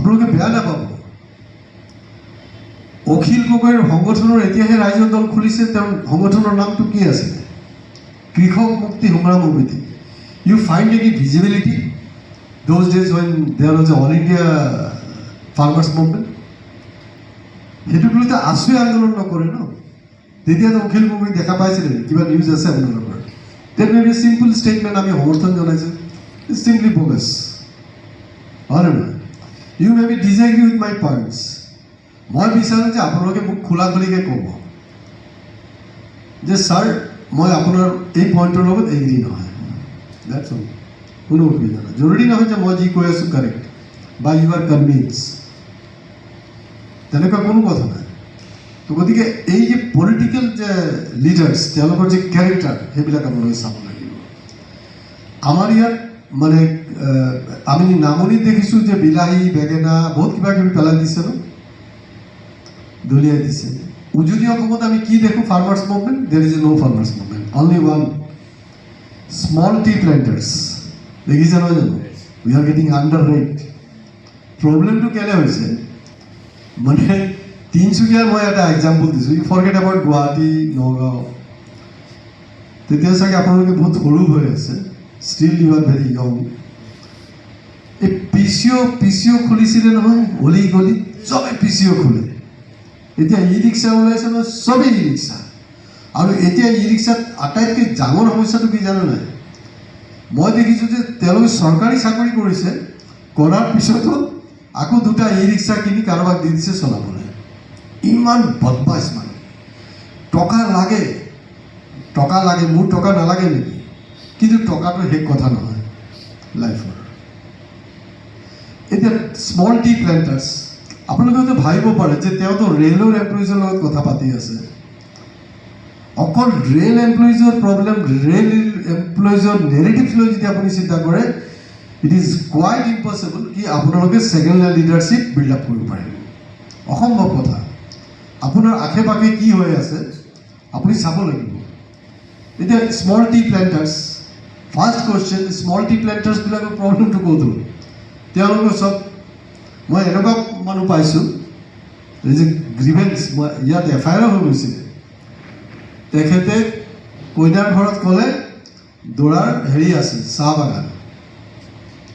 আপোনালোকে বেয়া নাপাব, অখিল গগৈৰ সংগঠনৰ এতিয়াহে ৰাইজৰ দল খুলিছে, তেওঁৰ সংগঠনৰ নামটো কি আছিলে? কৃষক Mukti Sangram Samiti. You find any visibility those days when there was all India farmers movement? সেইটোক লৈ আছুৱে আন্দোলন নকৰে ন। তেতিয়াতো অখিল গগৈ দেখা পাইছিলে কিবা নিউজ আছে আপোনালোকৰ? That may be simple statement আমি সমৰ্থন জনাইছোঁ, চিম্পলি বগাছ, হয় নে নহয়? You may be disagree with my points. মই বিচাৰোঁ যে আপোনালোকে মোক খোলা খুলিকৈ ক'ব যে ছাৰ মই আপোনাৰ এই পইণ্টৰ লগত এগ্ৰি নহয়, ডেটছ অল। কোনো অসুবিধা নাই, জৰুৰী নহয় যে মই যি কৈ আছোঁ কাৰেক্ট বা ইউ আৰ কনভিন্স, তেনেকুৱা কোনো কথা নাই। তো গতিকে এই যে পলিটিকেল যে লিডাৰ্ছ, তেওঁলোকৰ যে কেৰেক্টাৰ, সেইবিলাক আপোনালোকে চাব লাগিব। আমাৰ ইয়াত মানে আমি নামনিত দেখিছোঁ যে বিলাহী, বেঙেনা বহুত কিবা কিবি পেলাই দিছে ন, দলিয়াই দিছে। উজনি অসমত আমি কি দেখোঁ? Farmers movement. There is no' farmers movement, only one small tea planters. দেখিছে নহয় জানো? We are getting under rate. প্ৰব্লেমটো কেনে হৈছে মানে তিনিচুকীয়াৰ মই এটা এক্সাম্পল দিছোঁ, you forget about Guwahati, Nagaon. তেতিয়া চাগে আপোনালোকে বহুত সৰু হৈ আছে, still you are very young. এই পিচিঅ' খুলিছিলে নহয়, অলি গলি চবেই পিচিঅ' খোলে। এতিয়া ই ৰিক্সা ওলাইছে নহয়, চবেই ই ৰিক্সা। আৰু এতিয়া ই ৰিক্সাত আটাইতকৈ ডাঙৰ সমস্যাটো কি জানে নাই? মই দেখিছোঁ যে তেওঁলোকে চৰকাৰী চাকৰি কৰিছে, কৰাৰ পিছতো আকৌ দুটা ই ৰিক্সা কিনি কাৰোবাক দি দিছে চলাবলৈ। ইমান বদমাছ মানে। টকা লাগে, টকা লাগে, মোৰ টকা নালাগে নেকি? কিন্তু টকাটো শেষ কথা নহয় লাইফৰ। এতিয়া স্মল টি প্লেণ্টাৰ্ছ, আপোনালোকে হয়তো ভাবিব পাৰে যে তেওঁতো ৰেলৰ এমপ্লয়িজৰ লগত কথা পাতি আছে। অকল ৰেল এমপ্লয়িজৰ প্ৰব্লেম, ৰেল এমপ্লয়িজৰ নেৰেটিভছ লৈ যদি আপুনি চিন্তা কৰে, ইট ইজ কোৱাইট ইম্পচিবল কি আপোনালোকে second line leadership build up কৰিব পাৰিব। অসম্ভৱ কথা। আপোনাৰ আশে পাশে কি হৈ আছে আপুনি চাব লাগিব। এতিয়া small tea planters, first question, small tea প্লেণ্টাৰ্ছবিলাকৰ প্ৰব্লেমটো ক'ত হ'ল? তেওঁলোকৰ চব, মই এনেকুৱা মানুহ পাইছোঁ যে গ্ৰিভেন্স, মই ইয়াত FIR হৈ গৈছিলে। তেখেতে কইনাৰ ঘৰত ক'লে দৌৰাৰ হেৰি আছে, চাহ বাগান,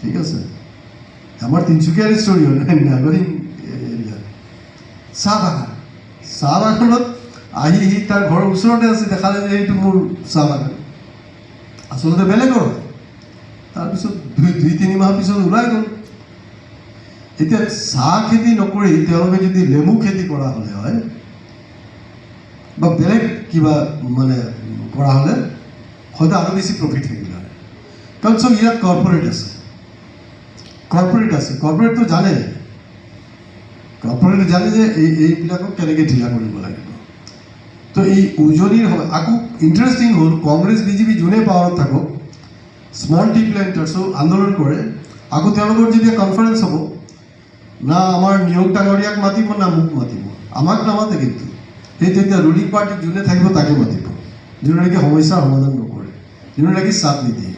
ঠিক আছে, আমাৰ তিনিচুকীয়াৰ ষ্টৰী হয়, নাগৰিক এৰিয়াত চাহ বাগানত আহি সি তাৰ ঘৰৰ ওচৰতে আছে, দেখালে যে এইটো মোৰ চাহ বাগান, আচলতে বেলেগৰ হয়। তাৰপিছত দুই তিনি মাহ পিছত ওলাই গ'ল। এতিয়া চাহ খেতি নকৰি তেওঁলোকে যদি নেমু খেতি কৰা হ'লে হয় বা বেলেগ কিবা মানে কৰা হ'লে হয়তো আৰু বেছি প্ৰফিট থাকিলে হয়। কাৰণ চব ইয়াত কৰ্পৰেট আছে, কৰ্পৰেটটো জানে যে এইবিলাকক কেনেকৈ ঢিলা কৰিব লাগিব। তো এই উজনিৰ আকৌ ইণ্টাৰেষ্টিং হ'ল, কংগ্ৰেছ বিজেপি যোনে পাৱাৰত থাকক, স্মল টি প্লেণ্টাৰ্ছো আন্দোলন কৰে। আকৌ তেওঁলোকৰ যেতিয়া কনফাৰেন্স হ'ব, না আমাৰ নিয়োগ ডাঙৰীয়াক মাতিব, না মোক মাতিব, আমাক নামাতে। কিন্তু সেই তেতিয়া ৰুলিং পাৰ্টিত যোনে থাকিব তাকে মাতিব, যোনে নেকি সমস্যাৰ সমাধান নকৰে, যোনে নেকি চাপ নিদিয়ে।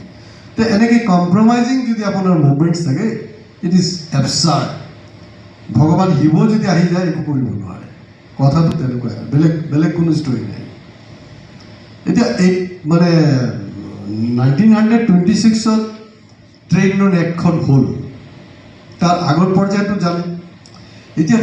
তো এনেকৈ কম্প্ৰমাইজিং যদি আপোনাৰ মুভমেণ্টছ থাকে, ইট ইজ এবচাৰ্ড। ভগৱান শিৱ যদি আহি যায় একো কৰিব নোৱাৰে, কথাটো তেনেকুৱাই, বেলেগ কোনো ষ্টৰী নাই। এতিয়া এই মানে 1926ত ট্ৰেড ইউনিয়ন এক্টখন হ'ল, তাৰ আগৰ পৰ্যায়টো জানে। এতিয়া